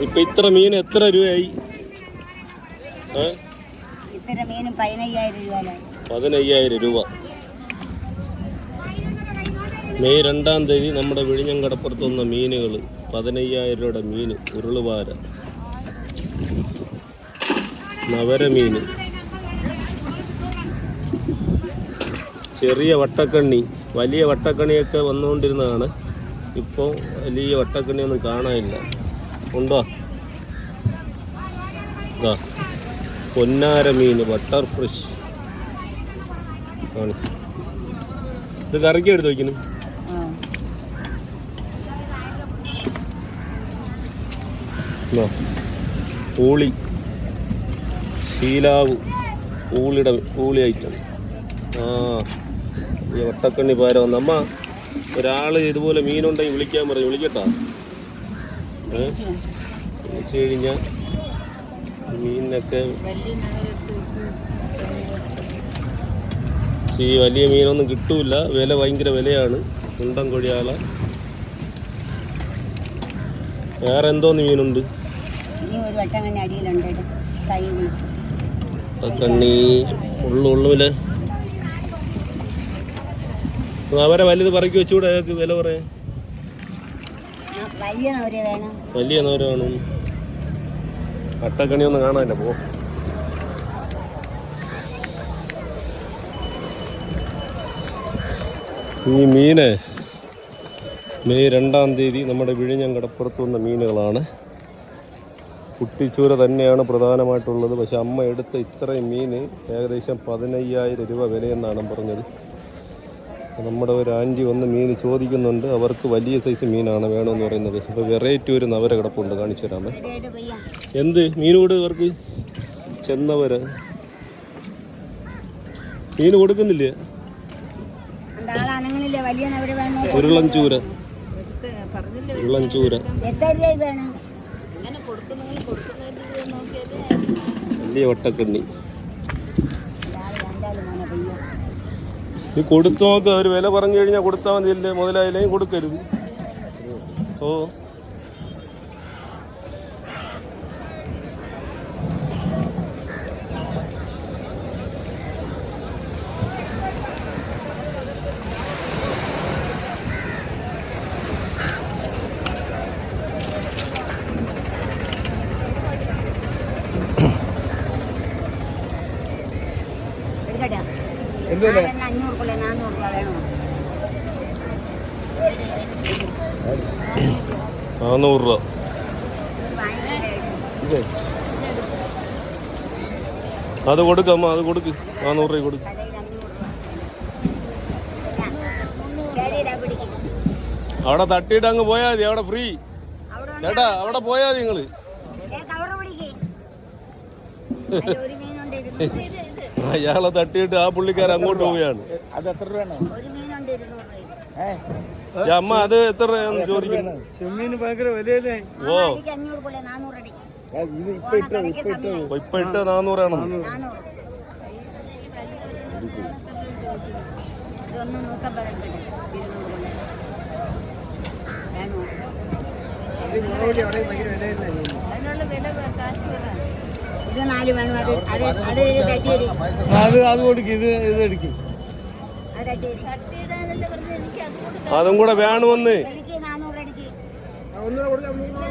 ഇപ്പൊ ഇത്ര മീൻ എത്ര രൂപയായി? ഇത്ര മീനും 15,000 രൂപ. മെയ് 2-ാം തീയതി നമ്മുടെ വിഴിഞ്ഞം കടപ്പുറത്ത് വന്ന മീനുകൾ 15,000 രൂപയുടെ മീൻ. ഉരുളുപാര, നവരമീൻ, ചെറിയ വട്ടക്കണ്ണി, വലിയ വട്ടക്കണിയൊക്കെ വന്നുകൊണ്ടിരുന്നതാണ്. ഇപ്പോൾ വലിയ വട്ടക്കണ്ണിയൊന്നും കാണാനില്ല. ഉണ്ടോ? ഇതാ പൊന്നാര മീൻ, ബട്ടർ ഫ്രഷ് ആണ്. ഇത് കറിക്ക് എടുത്ത് വയ്ക്കുന്നു. ഊളി, ശീലാവ്, ഊളി ഐറ്റം. ഈ വട്ടക്കണ്ണി പാര വന്ന അമ്മ ഒരാൾ ഇതുപോലെ മീനുണ്ടെങ്കിൽ വിളിക്കാൻ പറഞ്ഞു. വിളിക്കട്ടാ? വിളിച്ചു കഴിഞ്ഞാൽ മീനിനൊക്കെ ഈ വലിയ മീനൊന്നും കിട്ടൂല. വില ഭയങ്കര വിലയാണ്. കുണ്ടൻ കൊഴിയാള. വേറെ എന്തോന്ന് മീനുണ്ട്? വട്ടക്കണ്ണി ഉള്ളുവില്. അവരെ വലുത് പറക്കി വെച്ചുകൂടെ? അയാൾക്ക് വില പറയാൻ. വലിയ നവര വേണം. വട്ടക്കണി ഒന്നും കാണാനില്ല. പോ. ഈ മീന് മെയ് 2-ാം തീയതി നമ്മുടെ വിഴിഞ്ഞം കടപ്പുറത്ത് വന്ന മീനുകളാണ്. കുട്ടിച്ചൂര തന്നെയാണ് പ്രധാനമായിട്ടുള്ളത്. പക്ഷെ അമ്മ എടുത്ത ഇത്രയും മീൻ ഏകദേശം 15,000 രൂപ വിലയെന്നാണ് പറഞ്ഞത്. നമ്മുടെ ഒരു ആൻറ്റി വന്ന് മീൻ ചോദിക്കുന്നുണ്ട്. അവർക്ക് വലിയ സൈസ് മീനാണ് വേണമെന്ന് പറയുന്നത്. അപ്പോൾ വെറൈറ്റി ഒരു നവര കിടപ്പുണ്ട്, കാണിച്ചു തരാമേ. എന്ത് മീനോട് ഇവർക്ക്? ചെന്നവര മീൻ കൊടുക്കുന്നില്ലേ? ഉരുളൻചൂര, ഉരുളൻചൂര, വലിയ വട്ടക്കണ്ണി. നീ കൊടുത്തു നോക്ക്. അവർ വില പറഞ്ഞു കഴിഞ്ഞാൽ കൊടുത്താൽ മതിയല്ലേ? മുതലായില്ലെങ്കിൽ കൊടുക്കരുത്. ഓ എന്തില്ല 400 രൂപ. അത് കൊടുക്കമ്മ, അത് കൊടുക്ക്. 400 രൂപ കൊടുക്ക്. അവിടെ തട്ടിയിട്ട് അങ്ങ് പോയാൽ മതി. അവിടെ ഫ്രീ ചേട്ടാ. അവിടെ പോയാൽ മതി നിങ്ങള്. അയാളെ തട്ടിയിട്ട് ആ പുള്ളിക്കാരൻ അങ്ങോട്ട് പോവുകയാണ്. അമ്മ അത് എത്ര രൂപയാന്ന് ചോദിക്കുന്നു. ചെമ്മീന് ഭയങ്കര വിലയല്ലേ? ഓ ഇപ്പൊ ഇട്ട് 400 ആണോ? അത് കൊടുക്കും. ഇത് എടുക്കും. അതും കൂടെ വേണമെന്ന്.